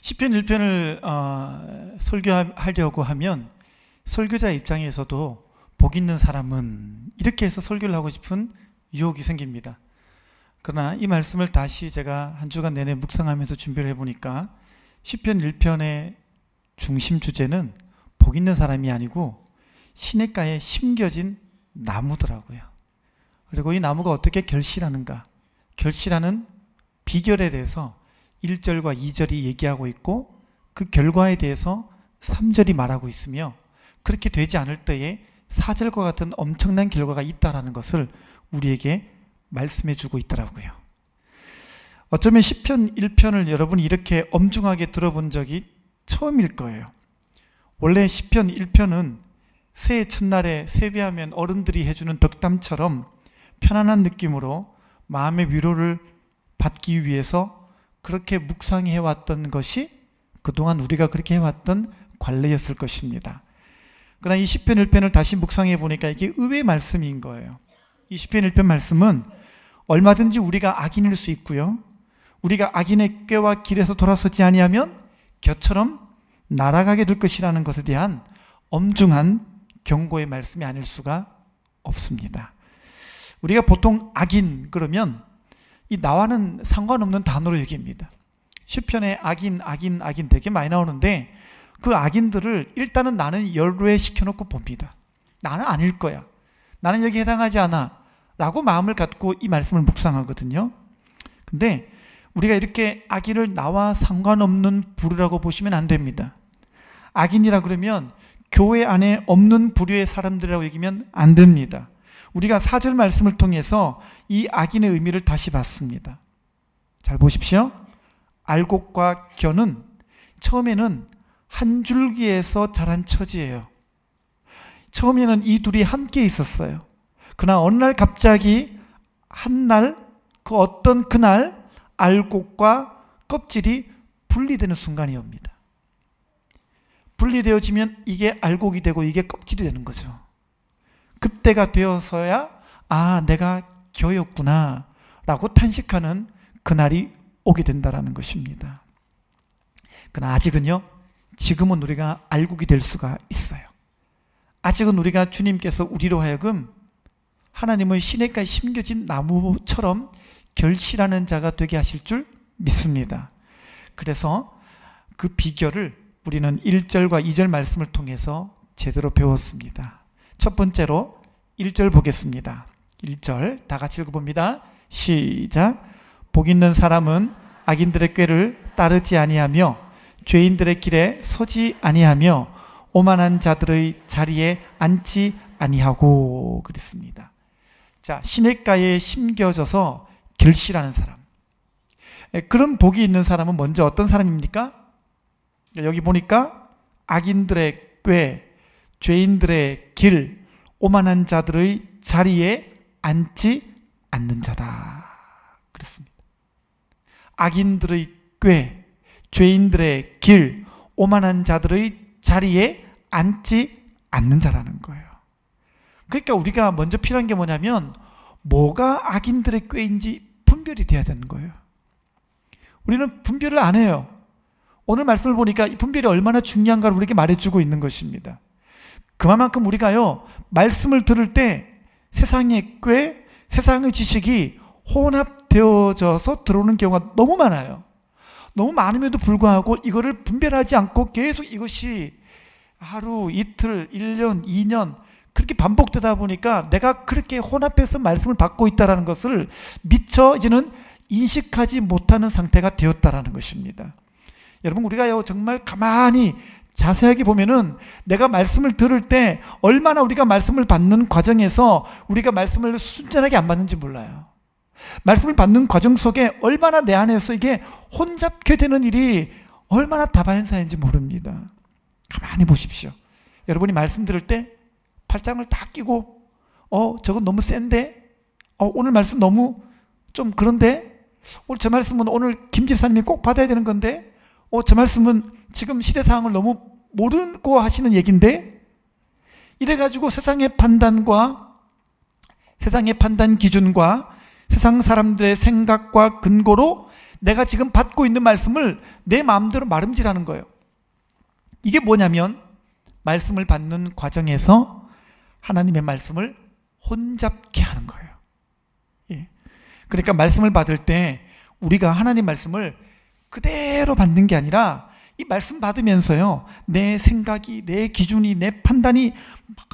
시편 1편을 설교하려고 하면 설교자 입장에서도 복 있는 사람은 이렇게 해서 설교를 하고 싶은 유혹이 생깁니다. 그러나 이 말씀을 다시 제가 한 주간 내내 묵상하면서 준비를 해보니까 시편 1편의 중심 주제는 복 있는 사람이 아니고 시냇가에 심겨진 나무더라고요. 그리고 이 나무가 어떻게 결실하는가, 결실하는 비결에 대해서 1절과 2절이 얘기하고 있고 그 결과에 대해서 3절이 말하고 있으며 그렇게 되지 않을 때에 4절과 같은 엄청난 결과가 있다는 것을 우리에게 말씀해 주고 있더라고요. 어쩌면 시편 1편을 여러분이 이렇게 엄중하게 들어본 적이 처음일 거예요. 원래 시편 1편은 새해 첫날에 세배하면 어른들이 해주는 덕담처럼 편안한 느낌으로 마음의 위로를 받기 위해서 그렇게 묵상해왔던 것이 그동안 우리가 그렇게 해왔던 관례였을 것입니다. 그러나 이 시편 1편을 다시 묵상해 보니까 이게 의외의 말씀인 거예요. 이 시편 1편 말씀은 얼마든지 우리가 악인일 수 있고요, 우리가 악인의 꾀와 길에서 돌아서지 아니하면 겨처럼 날아가게 될 것이라는 것에 대한 엄중한 경고의 말씀이 아닐 수가 없습니다. 우리가 보통 악인 그러면 이 나와는 상관없는 단어로 얘기합니다. 시편에 악인 되게 많이 나오는데 그 악인들을 일단은 나는 열외시켜놓고 봅니다. 나는 아닐 거야, 나는 여기에 해당하지 않아 라고 마음을 갖고 이 말씀을 묵상하거든요. 근데 우리가 이렇게 악인을 나와 상관없는 부류라고 보시면 안 됩니다. 악인이라 그러면 교회 안에 없는 부류의 사람들이라고 얘기하면 안 됩니다. 우리가 4절 말씀을 통해서 이 악인의 의미를 다시 봤습니다. 잘 보십시오. 알곡과 겨는 처음에는 한 줄기에서 자란 처지예요. 처음에는 이 둘이 함께 있었어요. 그러나 어느 날 갑자기 한날 그 어떤 그날 알곡과 껍질이 분리되는 순간이 옵니다. 분리되어지면 이게 알곡이 되고 이게 껍질이 되는 거죠. 그때가 되어서야 아, 내가 겨였구나 라고 탄식하는 그날이 오게 된다는 것입니다. 그러나 아직은요, 지금은 우리가 알곡이 될 수가 있어요. 아직은 우리가 주님께서 우리로 하여금 하나님의 시냇가에 심겨진 나무처럼 결실하는 자가 되게 하실 줄 믿습니다. 그래서 그 비결을 우리는 1절과 2절 말씀을 통해서 제대로 배웠습니다. 첫 번째로 1절 보겠습니다. 1절 다 같이 읽어봅니다. 시작. 복 있는 사람은 악인들의 꾀를 따르지 아니하며 죄인들의 길에 서지 아니하며 오만한 자들의 자리에 앉지 아니하고 그랬습니다. 자, 시냇가에 심겨져서 결실하는 사람, 그런 복이 있는 사람은 먼저 어떤 사람입니까? 여기 보니까 악인들의 꾀, 죄인들의 길, 오만한 자들의 자리에 앉지 않는 자다 그랬습니다. 악인들의 꾀, 죄인들의 길, 오만한 자들의 자리에 앉지 않는 자라는 거예요. 그러니까 우리가 먼저 필요한 게 뭐냐면 뭐가 악인들의 꾀인지 분별이 돼야 되는 거예요. 우리는 분별을 안 해요. 오늘 말씀을 보니까 이 분별이 얼마나 중요한가를 우리에게 말해주고 있는 것입니다. 그만큼 우리가요, 말씀을 들을 때 세상의 꾀, 세상의 지식이 혼합되어져서 들어오는 경우가 너무 많아요. 너무 많음에도 불구하고 이거를 분별하지 않고 계속 이것이 하루, 이틀, 1년, 2년 그렇게 반복되다 보니까 내가 그렇게 혼합해서 말씀을 받고 있다는 것을 미처 이제는 인식하지 못하는 상태가 되었다는 것입니다. 여러분, 우리가요 정말 가만히 자세하게 보면은 내가 말씀을 들을 때 얼마나 우리가 말씀을 받는 과정에서 우리가 말씀을 순전하게 안 받는지 몰라요. 말씀을 받는 과정 속에 얼마나 내 안에서 이게 혼잡게 되는 일이 얼마나 다반사인지 모릅니다. 가만히 보십시오. 여러분이 말씀 들을 때 팔짱을 다 끼고 저건 너무 센데? 오늘 말씀 너무 좀 그런데? 오늘 저 말씀은 오늘 김 집사님이 꼭 받아야 되는 건데? 저 말씀은 지금 시대 상황을 너무 모르고 하시는 얘기인데? 이래가지고 세상의 판단과 세상의 판단 기준과 세상 사람들의 생각과 근거로 내가 지금 받고 있는 말씀을 내 마음대로 마름질하는 거예요. 이게 뭐냐면 말씀을 받는 과정에서 하나님의 말씀을 혼잡케 하는 거예요. 예. 그러니까 말씀을 받을 때 우리가 하나님 말씀을 그대로 받는 게 아니라 이 말씀 받으면서요, 내 생각이, 내 기준이, 내 판단이 막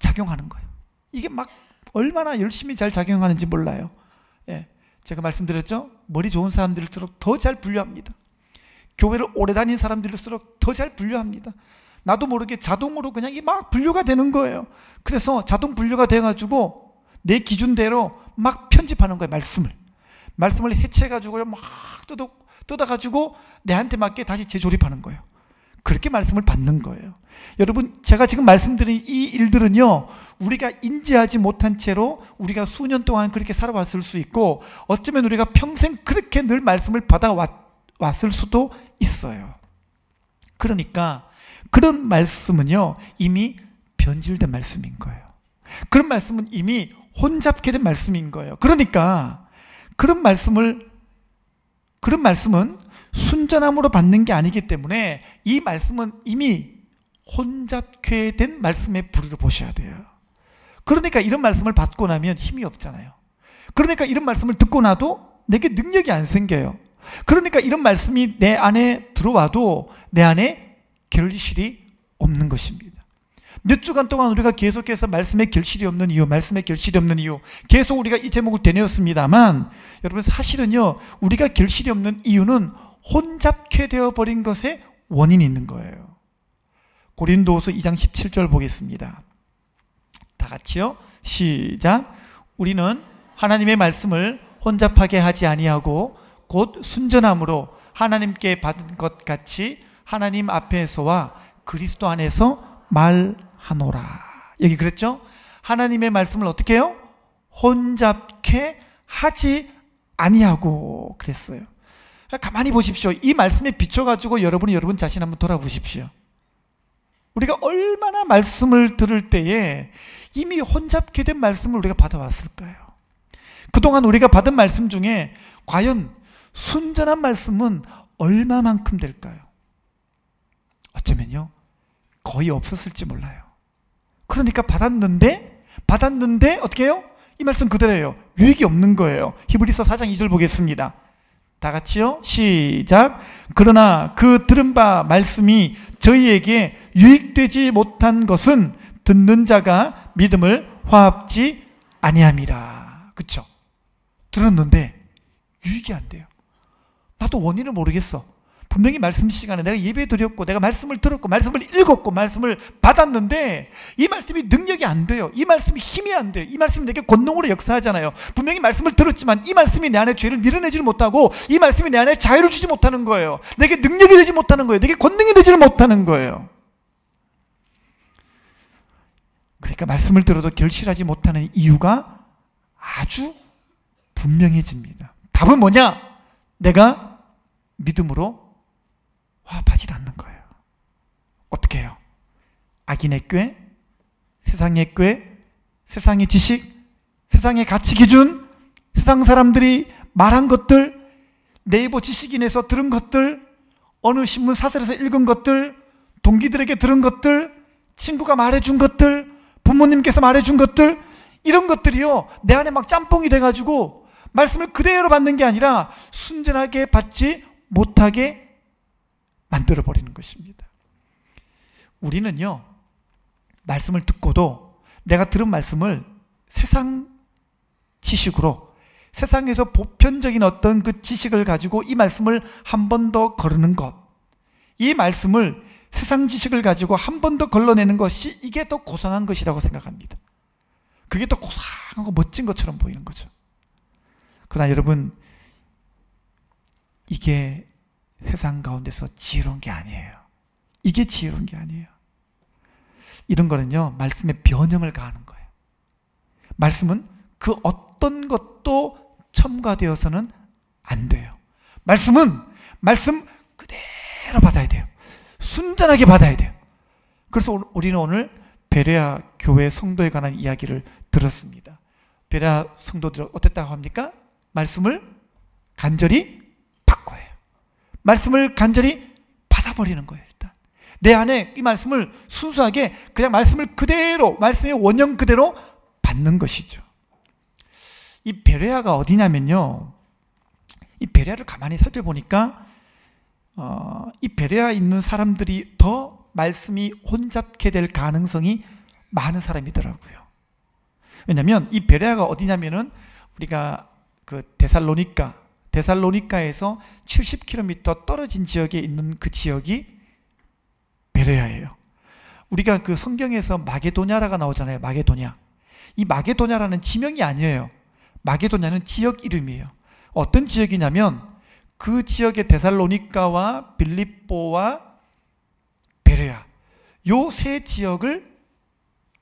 작용하는 거예요. 이게 막 얼마나 열심히 잘 작용하는지 몰라요. 예. 제가 말씀드렸죠? 머리 좋은 사람들일수록 더 잘 분류합니다. 교회를 오래 다닌 사람들일수록 더 잘 분류합니다. 나도 모르게 자동으로 그냥 이게 막 분류가 되는 거예요. 그래서 자동 분류가 돼가지고 내 기준대로 막 편집하는 거예요. 말씀을 해체해가지고요, 막 뜯어가지고 내한테 맞게 다시 재조립하는 거예요. 그렇게 말씀을 받는 거예요. 여러분, 제가 지금 말씀드린 이 일들은요, 우리가 인지하지 못한 채로 우리가 수년 동안 그렇게 살아왔을 수 있고, 어쩌면 우리가 평생 그렇게 늘 말씀을 받아왔을 수도 있어요. 그러니까 그런 말씀은요, 이미 변질된 말씀인 거예요. 그런 말씀은 이미 혼잡게 된 말씀인 거예요. 그러니까 그런 말씀은 순전함으로 받는 게 아니기 때문에 이 말씀은 이미 혼잡케 된 말씀의 부류를 보셔야 돼요. 그러니까 이런 말씀을 받고 나면 힘이 없잖아요. 그러니까 이런 말씀을 듣고 나도 내게 능력이 안 생겨요. 그러니까 이런 말씀이 내 안에 들어와도 내 안에 결실이 없는 것입니다. 몇 주간 동안 우리가 계속해서 말씀의 결실이 없는 이유, 계속 우리가 이 제목을 되뇌었습니다만, 여러분 사실은요, 우리가 결실이 없는 이유는 혼잡케 되어버린 것에 원인이 있는 거예요. 고린도후서 2장 17절 보겠습니다. 다 같이요. 시작. 우리는 하나님의 말씀을 혼잡하게 하지 아니하고 곧 순전함으로 하나님께 받은 것 같이 하나님 앞에서와 그리스도 안에서 말하노라. 여기 그랬죠? 하나님의 말씀을 어떻게 해요? 혼잡케 하지 아니하고 그랬어요. 가만히 보십시오. 이 말씀에 비춰가지고 여러분이 여러분 자신 한번 돌아보십시오. 우리가 얼마나 말씀을 들을 때에 이미 혼잡케 된 말씀을 우리가 받아왔을까요? 그동안 우리가 받은 말씀 중에 과연 순전한 말씀은 얼마만큼 될까요? 어쩌면요, 거의 없었을지 몰라요. 그러니까 받았는데 어떻게 해요? 이 말씀 그대로예요. 유익이 없는 거예요. 히브리서 4장 2절 보겠습니다. 다 같이요. 시작. 그러나 그 들은 바 말씀이 저희에게 유익되지 못한 것은 듣는 자가 믿음을 화합지 아니함이라. 그쵸? 들었는데 유익이 안 돼요. 나도 원인을 모르겠어. 분명히 말씀 시간에 내가 예배 드렸고 내가 말씀을 들었고 말씀을 읽었고 말씀을 받았는데 이 말씀이 능력이 안 돼요. 이 말씀이 힘이 안 돼요. 이 말씀이 내게 권능으로 역사하잖아요. 분명히 말씀을 들었지만 이 말씀이 내 안에 죄를 밀어내지를 못하고 이 말씀이 내 안에 자유를 주지 못하는 거예요. 내게 능력이 되지 못하는 거예요. 내게 권능이 되지를 못하는 거예요. 그러니까 말씀을 들어도 결실하지 못하는 이유가 아주 분명해집니다. 답은 뭐냐? 내가 믿음으로 화합하지 않는 거예요. 어떻게 해요? 악인의 꾀, 세상의 꾀, 세상의 지식, 세상의 가치 기준, 세상 사람들이 말한 것들, 네이버 지식인에서 들은 것들, 어느 신문 사설에서 읽은 것들, 동기들에게 들은 것들, 친구가 말해준 것들, 부모님께서 말해준 것들, 이런 것들이요, 내 안에 막 짬뽕이 돼가지고 말씀을 그대로 받는 게 아니라 순전하게 받지 못하게 만들어버리는 것입니다. 우리는요, 말씀을 듣고도 내가 들은 말씀을 세상 지식으로, 세상에서 보편적인 어떤 그 지식을 가지고 이 말씀을 한 번 더 거르는 것, 이 말씀을 세상 지식을 가지고 한 번 더 걸러내는 것이 이게 더 고상한 것이라고 생각합니다. 그게 더 고상하고 멋진 것처럼 보이는 거죠. 그러나 여러분, 이게 세상 가운데서 지혜로운 게 아니에요. 이게 지혜로운 게 아니에요. 이런 거는요, 말씀에 변형을 가하는 거예요. 말씀은 그 어떤 것도 첨가되어서는 안 돼요. 말씀은 말씀 그대로 받아야 돼요. 순전하게 받아야 돼요. 그래서 우리는 오늘 베레아 교회 성도에 관한 이야기를 들었습니다. 베레아 성도들 어땠다고 합니까? 말씀을 간절히 바꿔요. 말씀을 간절히 받아버리는 거예요. 일단 내 안에 이 말씀을 순수하게 그냥 말씀을 그대로, 말씀의 원형 그대로 받는 것이죠. 이 베레아가 어디냐면요, 이 베레아를 가만히 살펴보니까 이 베레아에 있는 사람들이 더 말씀이 혼잡게 될 가능성이 많은 사람이더라고요. 왜냐하면 이 베레아가 어디냐면은 우리가 그 데살로니카에서 70km 떨어진 지역에 있는 그 지역이 베레아예요. 우리가 그 성경에서 마게도냐라가 나오잖아요. 마게도냐. 이 마게도냐라는 지명이 아니에요. 마게도냐는 지역 이름이에요. 어떤 지역이냐면 그 지역의 데살로니카와 빌립보와 베레아, 요 세 지역을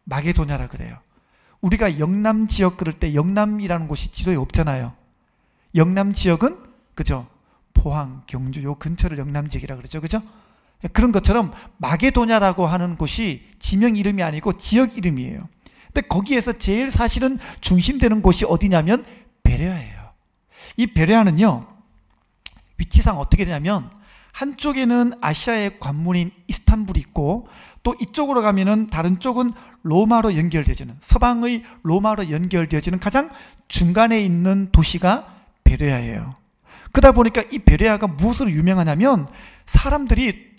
마게도냐라 그래요. 우리가 영남 지역 그럴 때 영남이라는 곳이 지도에 없잖아요. 영남 지역은 그죠? 포항, 경주 요 근처를 영남 지역이라 그러죠. 그죠? 그런 것처럼 마게도냐라고 하는 곳이 지명 이름이 아니고 지역 이름이에요. 근데 거기에서 제일 사실은 중심되는 곳이 어디냐면 베레아예요. 이 베레아는요, 위치상 어떻게 되냐면 한쪽에는 아시아의 관문인 이스탄불이 있고 또 이쪽으로 가면은 다른 쪽은 로마로 연결되어지는, 서방의 로마로 연결되어지는 가장 중간에 있는 도시가 베레아예요. 그러다 보니까 이 베레아가 무엇으로 유명하냐면 사람들이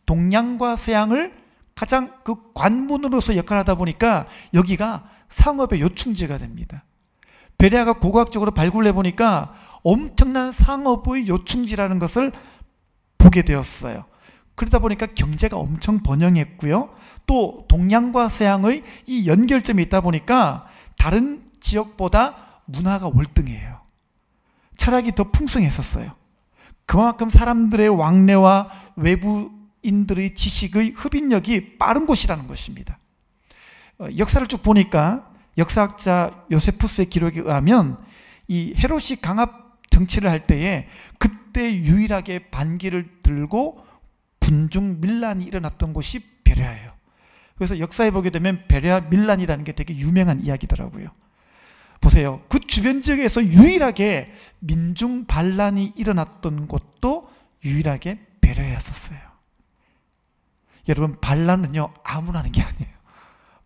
동양과 서양을 가장 그 관문으로서 역할하다 보니까 여기가 상업의 요충지가 됩니다. 베레아가 고고학적으로 발굴해 보니까 엄청난 상업의 요충지라는 것을 보게 되었어요. 그러다 보니까 경제가 엄청 번영했고요. 또 동양과 서양의 이 연결점이 있다 보니까 다른 지역보다 문화가 월등해요. 철학이 더 풍성했었어요. 그만큼 사람들의 왕래와 외부인들의 지식의 흡인력이 빠른 곳이라는 것입니다. 역사를 쭉 보니까 역사학자 요세푸스의 기록에 의하면 이 헤롯이 강압 정치를 할 때에 그때 유일하게 반기를 들고 군중 밀란이 일어났던 곳이 베레아예요. 그래서 역사에 보게 되면 베레아 밀란이라는 게 되게 유명한 이야기더라고요. 보세요. 그 주변 지역에서 유일하게 민중 반란이 일어났던 곳도 유일하게 베레아였었어요. 여러분, 반란은요 아무나 하는 게 아니에요.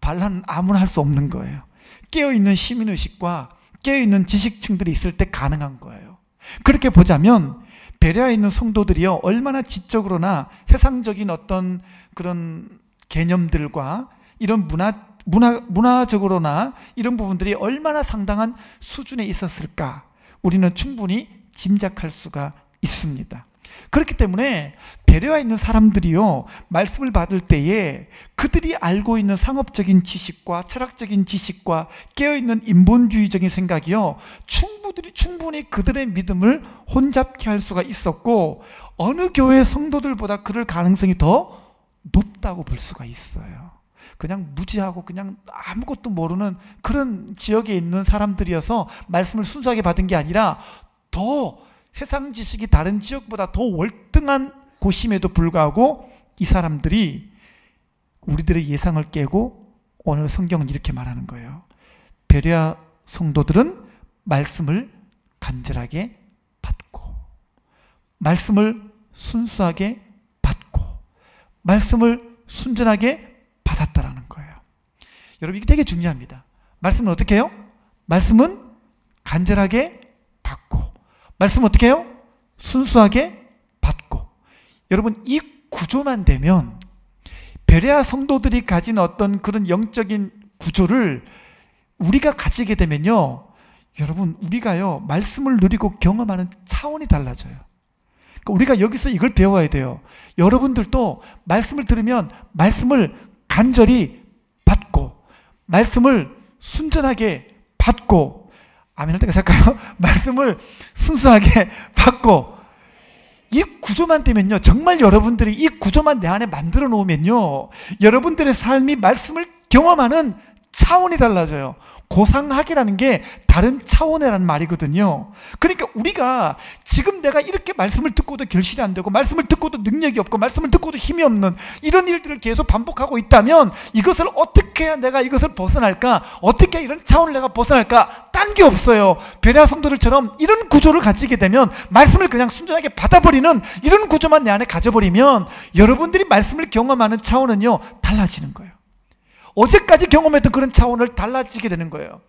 반란은 아무나 할 수 없는 거예요. 깨어있는 시민의식과 깨어있는 지식층들이 있을 때 가능한 거예요. 그렇게 보자면 베레아에 있는 성도들이요 얼마나 지적으로나 세상적인 어떤 그런 개념들과 이런 문화적으로나 이런 부분들이 얼마나 상당한 수준에 있었을까 우리는 충분히 짐작할 수가 있습니다. 그렇기 때문에 베레아에 있는 사람들이요 말씀을 받을 때에 그들이 알고 있는 상업적인 지식과 철학적인 지식과 깨어있는 인본주의적인 생각이요 충분히 그들의 믿음을 혼잡케 할 수가 있었고 어느 교회 성도들보다 그럴 가능성이 더 높다고 볼 수가 있어요. 그냥 무지하고 그냥 아무것도 모르는 그런 지역에 있는 사람들이어서 말씀을 순수하게 받은 게 아니라 더 세상 지식이 다른 지역보다 더 월등한 곳임에도 불구하고 이 사람들이 우리들의 예상을 깨고 오늘 성경은 이렇게 말하는 거예요. 베레아 성도들은 말씀을 간절하게 받고 말씀을 순수하게 받고 말씀을 순전하게 받았다라는 거예요. 여러분 이게 되게 중요합니다. 말씀은 어떻게 해요? 말씀은 간절하게 받고 말씀은 어떻게 해요? 순수하게 받고. 여러분 이 구조만 되면 베레아 성도들이 가진 어떤 그런 영적인 구조를 우리가 가지게 되면요 여러분 우리가요 말씀을 누리고 경험하는 차원이 달라져요. 그러니까 우리가 여기서 이걸 배워야 돼요. 여러분들도 말씀을 들으면 말씀을 간절히 받고 말씀을 순전하게 받고 아멘 할 때가 살까요? 말씀을 순수하게 받고 이 구조만 되면요 정말 여러분들이 이 구조만 내 안에 만들어 놓으면요 여러분들의 삶이 말씀을 경험하는 차원이 달라져요. 고상하게라는 게 다른 차원이라는 말이거든요. 그러니까 우리가 지금 내가 이렇게 말씀을 듣고도 결실이 안 되고 말씀을 듣고도 능력이 없고 말씀을 듣고도 힘이 없는 이런 일들을 계속 반복하고 있다면 이것을 어떻게 해야 내가 이것을 벗어날까? 어떻게 이런 차원을 내가 벗어날까? 딴 게 없어요. 베레아 성도들처럼 이런 구조를 가지게 되면 말씀을 그냥 순전하게 받아버리는 이런 구조만 내 안에 가져버리면 여러분들이 말씀을 경험하는 차원은요 달라지는 거예요. 어제까지 경험했던 그런 차원을 달라지게 되는 거예요.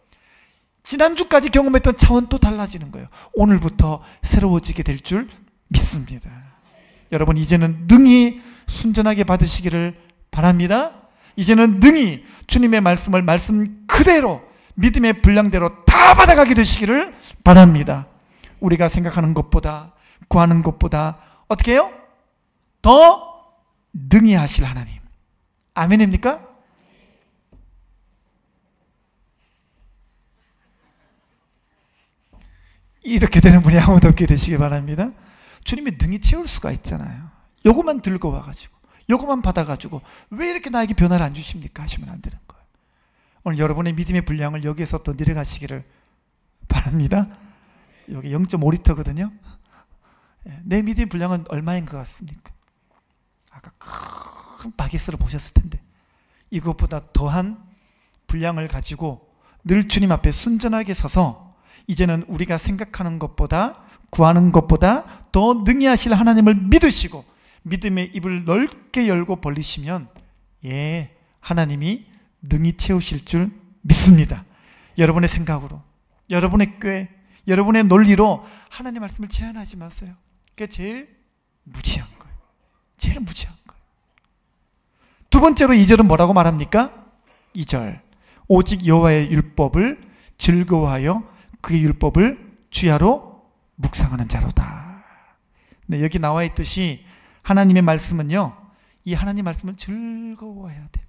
지난주까지 경험했던 차원 또 달라지는 거예요. 오늘부터 새로워지게 될 줄 믿습니다. 여러분 이제는 능히 순전하게 받으시기를 바랍니다. 이제는 능히 주님의 말씀을 말씀 그대로 믿음의 분량대로 다 받아가게 되시기를 바랍니다. 우리가 생각하는 것보다 구하는 것보다 어떻게 해요? 더 능히 하실 하나님. 아멘입니까? 이렇게 되는 분이 아무도 없게 되시기 바랍니다. 주님이 능히 채울 수가 있잖아요. 요것만 들고 와가지고 요것만 받아가지고 왜 이렇게 나에게 변화를 안 주십니까? 하시면 안 되는 거예요. 오늘 여러분의 믿음의 분량을 여기에서 더 내려가시기를 바랍니다. 여기 0.5리터거든요. 내 믿음의 분량은 얼마인 것 같습니까? 아까 큰 바게스를 보셨을 텐데 이것보다 더한 분량을 가지고 늘 주님 앞에 순전하게 서서 이제는 우리가 생각하는 것보다 구하는 것보다 더 능히 하실 하나님을 믿으시고 믿음의 입을 넓게 열고 벌리시면 하나님이 능히 채우실 줄 믿습니다. 여러분의 생각으로, 여러분의 꾀, 여러분의 논리로 하나님 말씀을 제한하지 마세요. 그게 제일 무지한 거예요. 제일 무지한 거예요. 두 번째로 2절은 뭐라고 말합니까? 2절 오직 여호와의 율법을 즐거워하여 그의 율법을 주야로 묵상하는 자로다. 네, 여기 나와 있듯이 하나님의 말씀은요 이 하나님 말씀을 즐거워해야 돼요.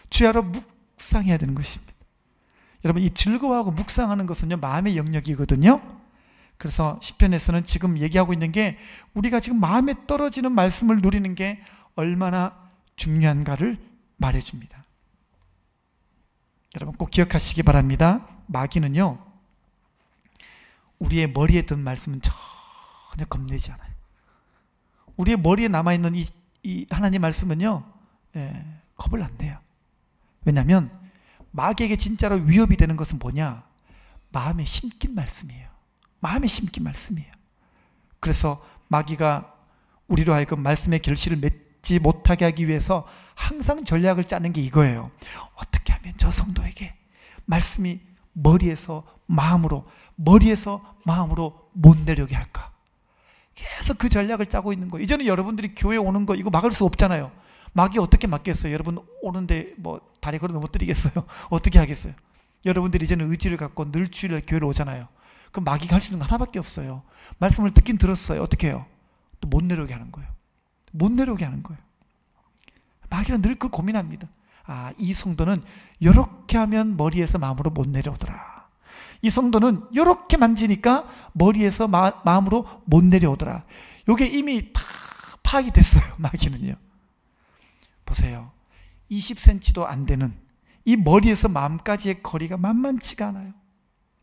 주야로 묵상해야 되는 것입니다. 여러분 이 즐거워하고 묵상하는 것은요 마음의 영역이거든요. 그래서 시편에서는 지금 얘기하고 있는 게 우리가 지금 마음에 떨어지는 말씀을 누리는 게 얼마나 중요한가를 말해줍니다. 여러분 꼭 기억하시기 바랍니다. 마귀는요 우리의 머리에 든 말씀은 전혀 겁내지 않아요. 우리의 머리에 남아있는 이 하나님 말씀은요 겁을 안 내요. 왜냐하면 마귀에게 진짜로 위협이 되는 것은 뭐냐? 마음에 심긴 말씀이에요. 마음에 심긴 말씀이에요. 그래서 마귀가 우리로 하여금 말씀의 결실을 맺지 못하게 하기 위해서 항상 전략을 짜는 게 이거예요. 어떻게 하면 저 성도에게 말씀이 머리에서 마음으로 못 내려오게 할까? 계속 그 전략을 짜고 있는 거예요. 이제는 여러분들이 교회 오는 거 이거 막을 수 없잖아요. 마귀 어떻게 막겠어요? 여러분 오는데 뭐 다리 걸어 넘어뜨리겠어요? 어떻게 하겠어요? 여러분들이 이제는 의지를 갖고 늘 주일날 교회로 오잖아요. 그럼 마귀가 할 수 있는 건 하나밖에 없어요. 말씀을 듣긴 들었어요. 어떻게 해요? 또 못 내려오게 하는 거예요. 못 내려오게 하는 거예요. 마귀는 늘 그 고민합니다. 아, 이 성도는 이렇게 하면 머리에서 마음으로 못 내려오더라. 이 성도는 이렇게 만지니까 머리에서 마음으로 못 내려오더라. 이게 이미 다 파악이 됐어요. 마귀는요. 보세요. 20cm도 안 되는 이 머리에서 마음까지의 거리가 만만치가 않아요.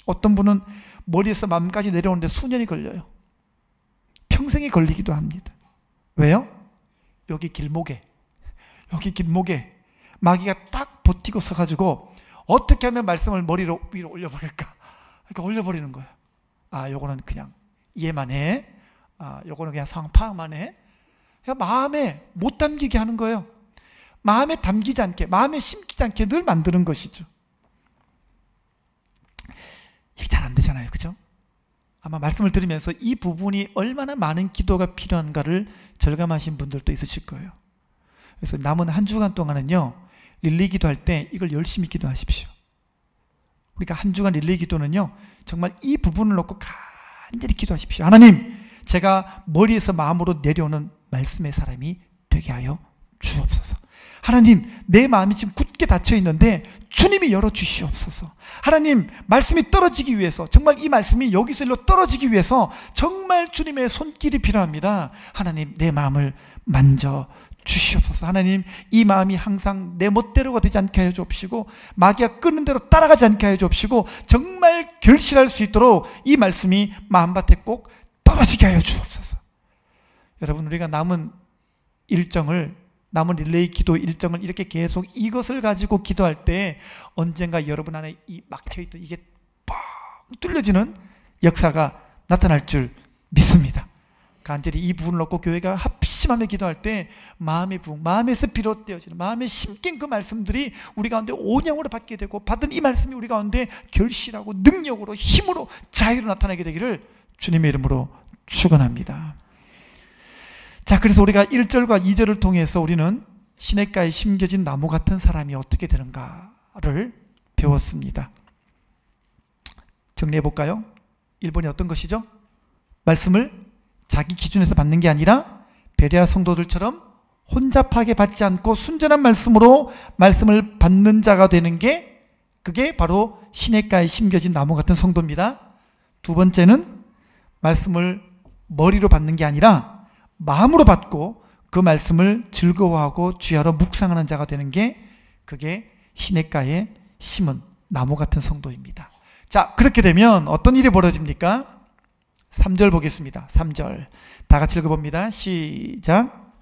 어떤 분은 머리에서 마음까지 내려오는데 수년이 걸려요. 평생이 걸리기도 합니다. 왜요? 여기 길목에 마귀가 딱 버티고 서가지고 어떻게 하면 말씀을 머리로 위로 올려버릴까? 그러니까 올려버리는 거예요. 아, 요거는 그냥 이해만 해. 아, 요거는 그냥 상황 파악만 해. 그냥 마음에 못 담기게 하는 거예요. 마음에 담기지 않게, 마음에 심기지 않게 늘 만드는 것이죠. 이게 잘 안 되잖아요. 그죠? 아마 말씀을 들으면서 이 부분이 얼마나 많은 기도가 필요한가를 절감하신 분들도 있으실 거예요. 그래서 남은 한 주간 동안은요, 릴레이 기도할 때 이걸 열심히 기도하십시오. 우리가 한 주간 릴레이 기도는요, 정말 이 부분을 놓고 간절히 기도하십시오. 하나님, 제가 머리에서 마음으로 내려오는 말씀의 사람이 되게 하여 주옵소서. 하나님, 내 마음이 지금 굳게 닫혀 있는데 주님이 열어주시옵소서. 하나님, 말씀이 떨어지기 위해서, 정말 이 말씀이 여기서 일로 떨어지기 위해서 정말 주님의 손길이 필요합니다. 하나님, 내 마음을 만져 주시옵소서. 하나님, 이 마음이 항상 내 멋대로가 되지 않게 하여 주옵시고, 마귀가 끄는 대로 따라가지 않게 하여 주옵시고, 정말 결실할 수 있도록 이 말씀이 마음밭에 꼭 떨어지게 하여 주옵소서. 여러분, 우리가 남은 릴레이 기도 일정을 이렇게 계속 이것을 가지고 기도할 때 언젠가 여러분 안에 이 막혀있던 이게 뻥 뚫려지는 역사가 나타날 줄 믿습니다. 간절히 이 부분을 놓고 교회가 합심하며 기도할 때 마음의 부흥, 마음에서 비롯되어지는, 마음에 심긴 그 말씀들이 우리 가운데 온영으로 받게 되고, 받은 이 말씀이 우리 가운데 결실하고 능력으로, 힘으로, 자유로 나타나게 되기를 주님의 이름으로 축원합니다. 자, 그래서 우리가 1절과 2절을 통해서 우리는 시냇가에 심겨진 나무 같은 사람이 어떻게 되는가를 배웠습니다. 정리해 볼까요? 1번이 어떤 것이죠? 말씀을 자기 기준에서 받는 게 아니라 베레아 성도들처럼 혼잡하게 받지 않고 순전한 말씀으로 말씀을 받는 자가 되는 게, 그게 바로 시냇가에 심겨진 나무 같은 성도입니다. 두 번째는 말씀을 머리로 받는 게 아니라 마음으로 받고 그 말씀을 즐거워하고 주야로 묵상하는 자가 되는 게, 그게 시냇가에 심은 나무 같은 성도입니다. 자, 그렇게 되면 어떤 일이 벌어집니까? 3절 보겠습니다. 3절 다 같이 읽어봅니다. 시작.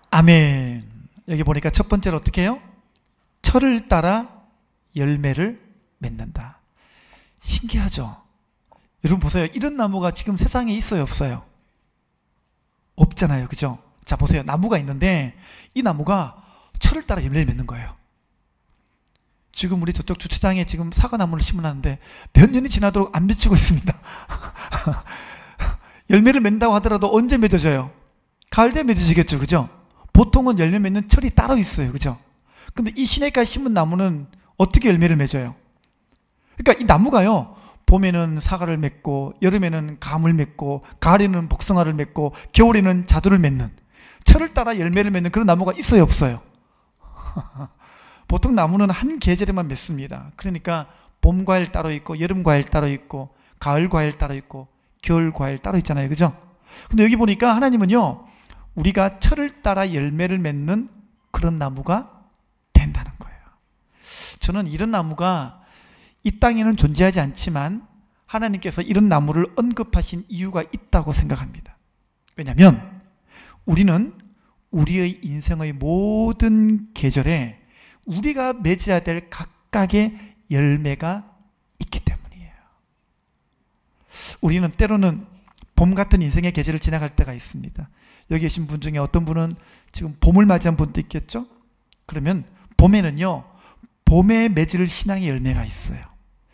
아멘. 여기 보니까 첫 번째로 어떻게 해요? 철을 따라 열매를 맺는다. 신기하죠? 여러분 보세요. 이런 나무가 지금 세상에 있어요, 없어요? 없잖아요, 그죠? 자, 보세요. 나무가 있는데 이 나무가 철을 따라 열매를 맺는 거예요. 지금 우리 저쪽 주차장에 지금 사과나무를 심어놨는데 몇 년이 지나도록 안 맺히고 있습니다. 열매를 맺는다고 하더라도 언제 맺어져요? 가을 되면 맺어지겠죠, 그죠? 보통은 열매 맺는 철이 따로 있어요, 그죠? 근데 이 시냇가에 심은 나무는 어떻게 열매를 맺어요? 그러니까 이 나무가요, 봄에는 사과를 맺고, 여름에는 감을 맺고, 가을에는 복숭아를 맺고, 겨울에는 자두를 맺는, 철을 따라 열매를 맺는 그런 나무가 있어요, 없어요? 보통 나무는 한 계절에만 맺습니다. 그러니까 봄 과일 따로 있고, 여름 과일 따로 있고, 가을 과일 따로 있고, 겨울 과일 따로 있잖아요, 그죠? 근데 여기 보니까 하나님은요, 우리가 철을 따라 열매를 맺는 그런 나무가 된다는 거예요. 저는 이런 나무가 이 땅에는 존재하지 않지만 하나님께서 이런 나무를 언급하신 이유가 있다고 생각합니다. 왜냐하면 우리는 우리의 인생의 모든 계절에 우리가 맺어야 될 각각의 열매가 있기 때문이에요. 우리는 때로는 봄 같은 인생의 계절을 지나갈 때가 있습니다. 여기 계신 분 중에 어떤 분은 지금 봄을 맞이한 분도 있겠죠? 그러면 봄에는요, 봄에 맺을 신앙의 열매가 있어요.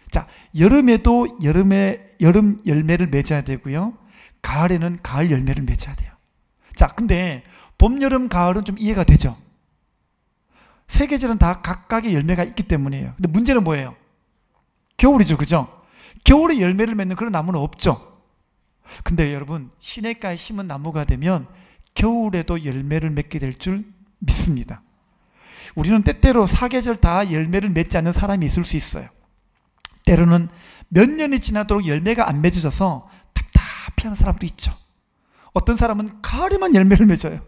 자, 여름에도 여름 열매를 맺어야 되고요, 가을에는 가을 열매를 맺어야 돼요. 자, 근데 봄, 여름, 가을은 좀 이해가 되죠? 세 계절은 다 각각의 열매가 있기 때문이에요. 근데 문제는 뭐예요? 겨울이죠, 그죠? 겨울에 열매를 맺는 그런 나무는 없죠. 근데 여러분, 시냇가에 심은 나무가 되면 겨울에도 열매를 맺게 될 줄 믿습니다. 우리는 때때로 사계절 다 열매를 맺지 않는 사람이 있을 수 있어요. 때로는 몇 년이 지나도록 열매가 안 맺어져서 답답해하는 사람도 있죠. 어떤 사람은 가을에만 열매를 맺어요.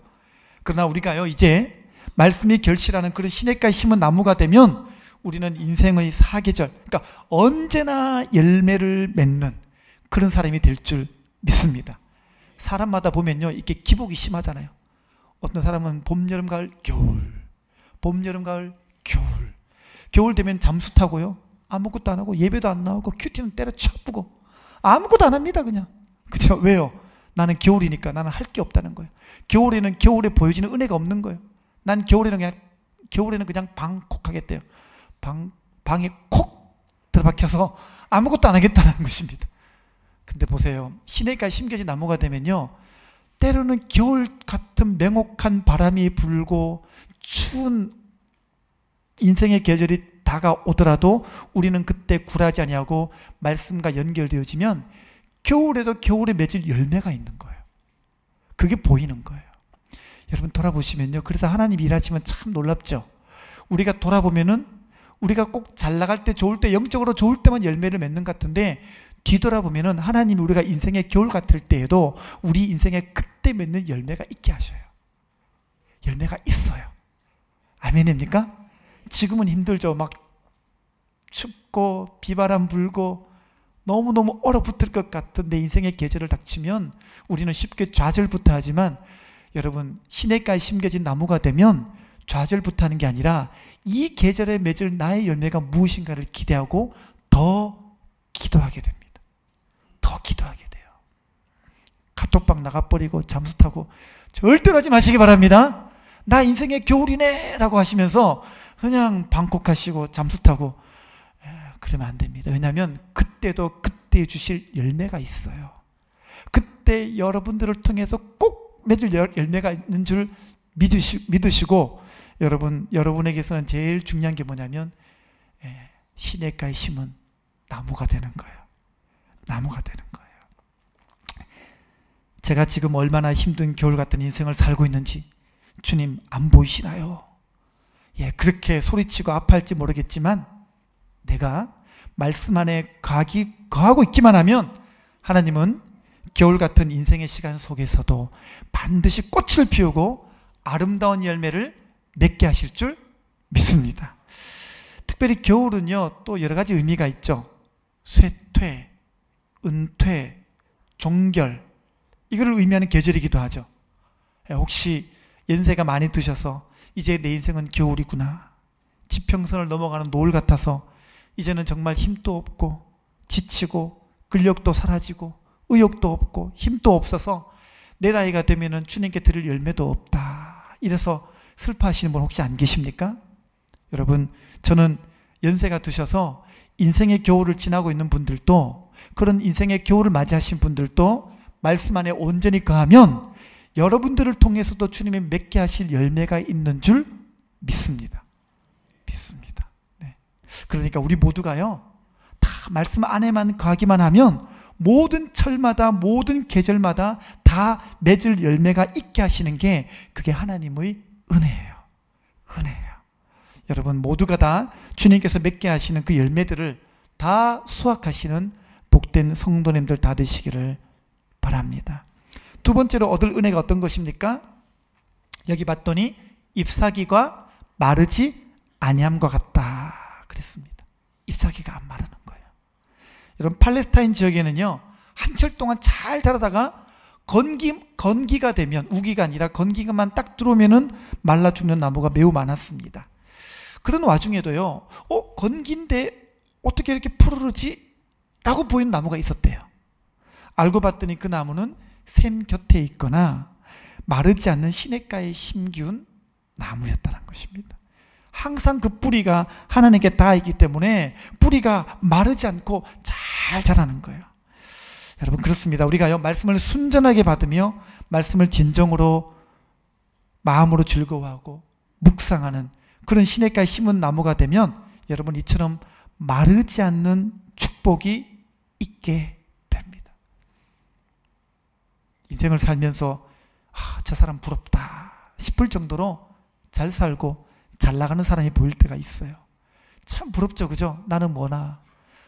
그러나 우리가요, 이제 말씀이 결실하는 그런 시냇가에 심은 나무가 되면 우리는 인생의 사계절, 그러니까 언제나 열매를 맺는 그런 사람이 될 줄 믿습니다. 사람마다 보면요, 이렇게 기복이 심하잖아요. 어떤 사람은 봄, 여름, 가을, 겨울, 봄, 여름, 가을, 겨울. 겨울 되면 잠수 타고요, 아무것도 안 하고 예배도 안 나오고 큐티는 때려쳐부고 아무것도 안 합니다, 그냥. 그죠? 왜요? 나는 겨울이니까 나는 할 게 없다는 거예요. 겨울에는 겨울에 보여지는 은혜가 없는 거예요. 난 겨울에는 그냥 방콕하겠대요. 방에 콕 들어박혀서 아무것도 안 하겠다는 것입니다. 근데 보세요, 시냇가에 심겨진 나무가 되면요, 때로는 겨울 같은 맹혹한 바람이 불고 추운 인생의 계절이 다가오더라도 우리는 그때 굴하지 아니하고 말씀과 연결되어지면 겨울에도 겨울에 맺을 열매가 있는 거예요. 그게 보이는 거예요. 여러분 돌아보시면요. 그래서 하나님 일하시면 참 놀랍죠. 우리가 돌아보면은 우리가 꼭 잘 나갈 때 좋을 때 영적으로 좋을 때만 열매를 맺는 것 같은데 뒤돌아보면은 하나님이 우리가 인생의 겨울 같을 때에도 우리 인생에 그때 맺는 열매가 있게 하셔요. 열매가 있어요. 아멘입니까? 지금은 힘들죠. 막 춥고 비바람 불고 너무너무 얼어붙을 것 같은 내 인생의 계절을 닥치면 우리는 쉽게 좌절부터 하지만 여러분 시냇가에 심겨진 나무가 되면 좌절부터 하는 게 아니라 이 계절에 맺을 나의 열매가 무엇인가를 기대하고 더 기도하게 됩니다. 더 기도하게 돼요. 카톡방 나가버리고 잠수 타고 절대로 하지 마시기 바랍니다. 나 인생의 겨울이네 라고 하시면서 그냥 방콕하시고 잠수 타고 그러면 안 됩니다. 왜냐하면 그때도 그때 주실 열매가 있어요. 그때 여러분들을 통해서 꼭 맺을 열매가 있는 줄 믿으시고 여러분에게서는 제일 중요한 게 뭐냐면 시냇가에 심은 나무가 되는 거예요. 나무가 되는 거예요. 제가 지금 얼마나 힘든 겨울 같은 인생을 살고 있는지 주님 안 보이시나요? 그렇게 소리치고 아파할지 모르겠지만 내가 말씀 안에 거하고 있기만 하면 하나님은 겨울 같은 인생의 시간 속에서도 반드시 꽃을 피우고 아름다운 열매를 맺게 하실 줄 믿습니다. 특별히 겨울은요 또 여러 가지 의미가 있죠. 쇠퇴, 은퇴, 종결 이거를 의미하는 계절이기도 하죠. 혹시 연세가 많이 드셔서 이제 내 인생은 겨울이구나, 지평선을 넘어가는 노을 같아서 이제는 정말 힘도 없고 지치고 근력도 사라지고 의욕도 없고 힘도 없어서 내 나이가 되면은 주님께 드릴 열매도 없다, 이래서 슬퍼하시는 분 혹시 안 계십니까? 여러분 저는 연세가 드셔서 인생의 겨울을 지나고 있는 분들도 그런 인생의 겨울을 맞이하신 분들도 말씀 안에 온전히 거하면 여러분들을 통해서도 주님이 맺게 하실 열매가 있는 줄 믿습니다. 믿습니다. 네. 그러니까 우리 모두가요 다 말씀 안에만 거하기만 하면 모든 철마다 모든 계절마다 다 맺을 열매가 있게 하시는 게 그게 하나님의 은혜예요. 은혜예요. 여러분 모두가 다 주님께서 맺게 하시는 그 열매들을 다 수확하시는 복된 성도님들 다 되시기를 바랍니다. 두 번째로 얻을 은혜가 어떤 것입니까? 여기 봤더니 잎사귀가 마르지 아니함과 같다 그랬습니다. 잎사귀가 안 마르는 거예요. 여러분 팔레스타인 지역에는요 한철 동안 잘 자라다가 건기가 되면, 우기가 아니라 건기가만 딱 들어오면은 말라 죽는 나무가 매우 많았습니다. 그런 와중에도요 건기인데 어떻게 이렇게 푸르르지? 라고 보이는 나무가 있었대요. 알고 봤더니 그 나무는 샘 곁에 있거나 마르지 않는 시냇가에 심기운 나무였다는 것입니다. 항상 그 뿌리가 하나님께 닿아 있기 때문에 뿌리가 마르지 않고 잘 자라는 거예요. 여러분 그렇습니다. 우리가요 말씀을 순전하게 받으며 말씀을 진정으로 마음으로 즐거워하고 묵상하는 그런 시냇가에 심은 나무가 되면 여러분 이처럼 마르지 않는 축복이 있게 됩니다. 인생을 살면서 저 사람 부럽다 싶을 정도로 잘 살고 잘 나가는 사람이 보일 때가 있어요. 참 부럽죠, 그죠? 나는 뭐나,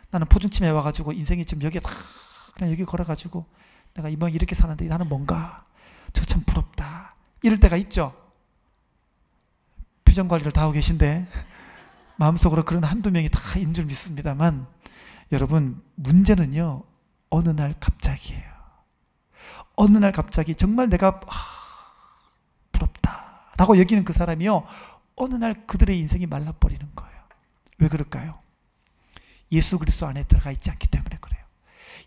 나는 포준침에 와가지고 인생이 지금 여기에 다 그냥 여기 걸어가지고 내가 이번 이렇게 사는데 나는 뭔가 저 참 부럽다 이럴 때가 있죠. 표정 관리를 다 하고 계신데 마음속으로 그런 한두 명이 다 있는 줄 믿습니다만 여러분 문제는요 어느 날 갑자기예요. 어느 날 갑자기 정말 내가 부럽다 라고 여기는 그 사람이요 어느 날 그들의 인생이 말라버리는 거예요. 왜 그럴까요? 예수 그리스도 안에 들어가 있지 않기 때문에 그래요.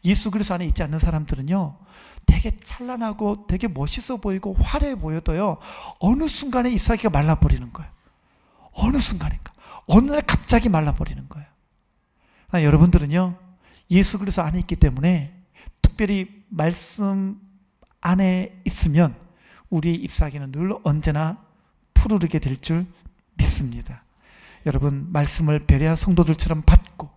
예수 그리스도 안에 있지 않는 사람들은요 되게 찬란하고 되게 멋있어 보이고 화려해 보여도요 어느 순간에 잎사귀가 말라버리는 거예요. 어느 순간인가 어느 날 갑자기 말라버리는 거예요. 여러분들은요 예수 그리스도 안에 있기 때문에 특별히 말씀 안에 있으면 우리의 잎사귀는 늘 언제나 푸르르게 될 줄 믿습니다. 여러분 말씀을 베레아 성도들처럼 받고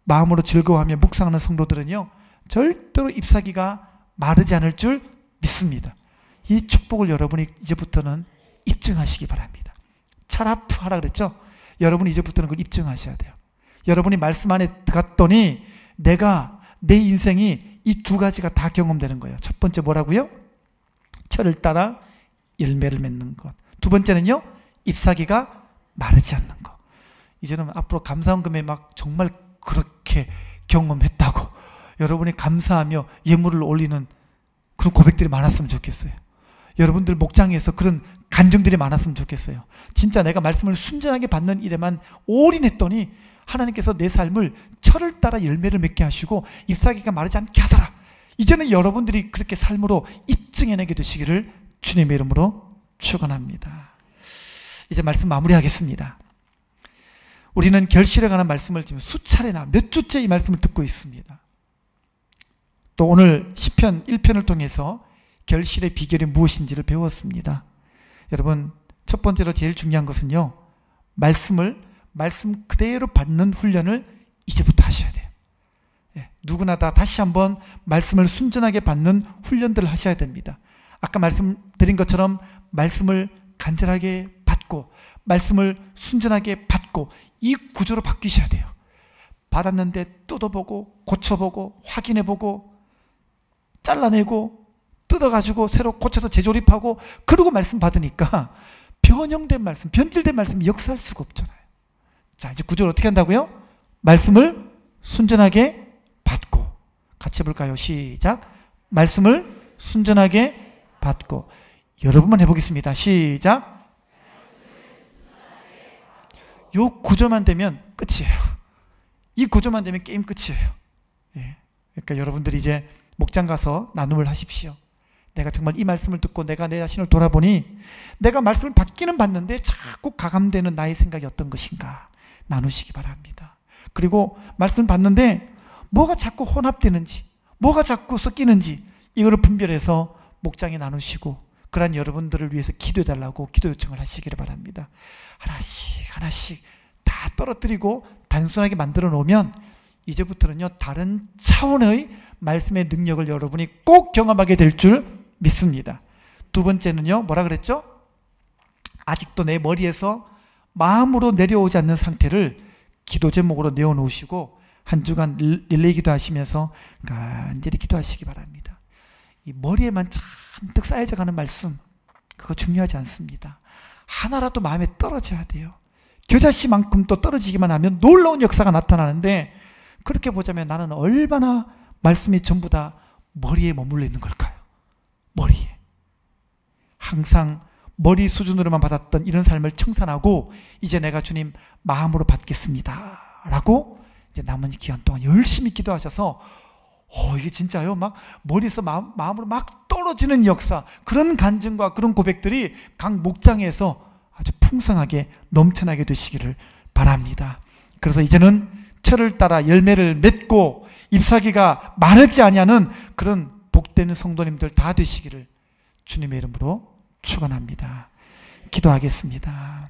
마음으로 즐거워하며 묵상하는 성도들은요 절대로 잎사귀가 마르지 않을 줄 믿습니다. 이 축복을 여러분이 이제부터는 입증하시기 바랍니다. 차라프 하라 그랬죠? 여러분이 이제부터는 그걸 입증하셔야 돼요. 여러분이 말씀 안에 들어갔더니 내 인생이 이 두 가지가 다 경험되는 거예요. 첫 번째 뭐라고요? 철을 따라 열매를 맺는 것. 두 번째는요, 잎사귀가 마르지 않는 것. 이제는 앞으로 감사원금에 막 정말 그렇게 경험했다고 여러분이 감사하며 예물을 올리는 그런 고백들이 많았으면 좋겠어요. 여러분들 목장에서 그런 간증들이 많았으면 좋겠어요. 진짜 내가 말씀을 순전하게 받는 일에만 올인했더니 하나님께서 내 삶을 철을 따라 열매를 맺게 하시고 잎사귀가 마르지 않게 하더라. 이제는 여러분들이 그렇게 삶으로 입증해내게 되시기를 주님의 이름으로 축원합니다. 이제 말씀 마무리하겠습니다. 우리는 결실에 관한 말씀을 지금 수차례나 몇 주째 이 말씀을 듣고 있습니다. 또 오늘 시편 1편을 통해서 결실의 비결이 무엇인지를 배웠습니다. 여러분, 첫 번째로 제일 중요한 것은요, 말씀 그대로 받는 훈련을 이제부터 하셔야 돼요. 누구나 다 다시 한번 말씀을 순전하게 받는 훈련들을 하셔야 됩니다. 아까 말씀드린 것처럼 말씀을 간절하게 받고 말씀을 순전하게 받고 이 구조로 바뀌셔야 돼요. 받았는데 뜯어보고 고쳐보고 확인해보고 잘라내고 뜯어가지고 새로 고쳐서 재조립하고 그러고 말씀 받으니까 변형된 말씀, 변질된 말씀이 역사할 수가 없잖아요. 자, 이제 구조를 어떻게 한다고요? 말씀을 순전하게 받고, 같이 해볼까요? 시작. 말씀을 순전하게 받고. 여러분만 해보겠습니다. 시작. 요 구조만 되면 끝이에요. 이 구조만 되면 게임 끝이에요. 그러니까 여러분들이 이제 목장 가서 나눔을 하십시오. 내가 정말 이 말씀을 듣고 내가 내 자신을 돌아보니 내가 말씀을 받기는 받는데 자꾸 가감되는 나의 생각이 어떤 것인가 나누시기 바랍니다. 그리고 말씀을 받는데 뭐가 자꾸 혼합되는지, 뭐가 자꾸 섞이는지 이거를 분별해서 목장에 나누시고 그러한 여러분들을 위해서 기도해달라고 기도 요청을 하시기를 바랍니다. 하나씩 다 떨어뜨리고 단순하게 만들어 놓으면 이제부터는요 다른 차원의 말씀의 능력을 여러분이 꼭 경험하게 될 줄 믿습니다. 두 번째는요, 뭐라 그랬죠? 아직도 내 머리에서 마음으로 내려오지 않는 상태를 기도 제목으로 내어놓으시고 한 주간 릴레이 기도하시면서 간절히 기도하시기 바랍니다. 이 머리에만 잔뜩 쌓여져 가는 말씀, 그거 중요하지 않습니다. 하나라도 마음에 떨어져야 돼요. 겨자씨만큼 또 떨어지기만 하면 놀라운 역사가 나타나는데, 그렇게 보자면 나는 얼마나 말씀이 전부 다 머리에 머물러 있는 걸까요? 머리에. 항상 머리 수준으로만 받았던 이런 삶을 청산하고 이제 내가 주님 마음으로 받겠습니다 라고 이제 남은 기간 동안 열심히 기도하셔서 이게 진짜요? 막 머리에서 마음으로 막 떨어지는 역사, 그런 간증과 그런 고백들이 각 목장에서 아주 풍성하게 넘쳐나게 되시기를 바랍니다. 그래서 이제는 철을 따라 열매를 맺고 잎사귀가 마르지 아니하는 그런 복된 성도님들 다 되시기를 주님의 이름으로 축원합니다. 기도하겠습니다.